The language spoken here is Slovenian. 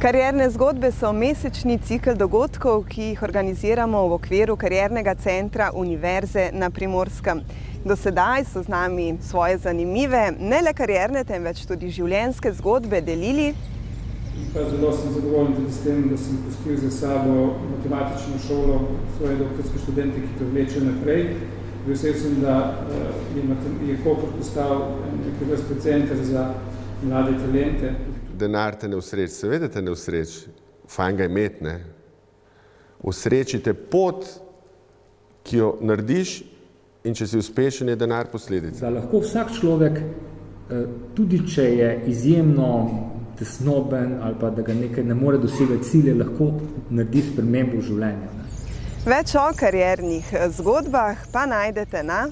Karierne zgodbe so mesečni cikel dogodkov, ki jih organiziramo v okviru Kariernega centra Univerze na Primorskem. Do sedaj so z nami svoje zanimive, ne le karierne, temveč tudi življenjske zgodbe delili. Zelo sem zadovoljen tudi s tem, da sem pustil za sabo matematično šolo svoje doktorske študente, ki to vleče naprej. Vesel sem, da je Koper postal nekaj vrste center za mlade talente. Denar te ne usreči, seveda te ne usreči, fajn ga imeti, ne. Usreči te pot, ki jo narediš, in če si uspešen, je denar posledica. Da lahko vsak človek, tudi če je izjemno tesnoben ali pa da ga nekaj ne more dosegati cilje, lahko naredi spremembo v življenju. Več o kariernih zgodbah pa najdete na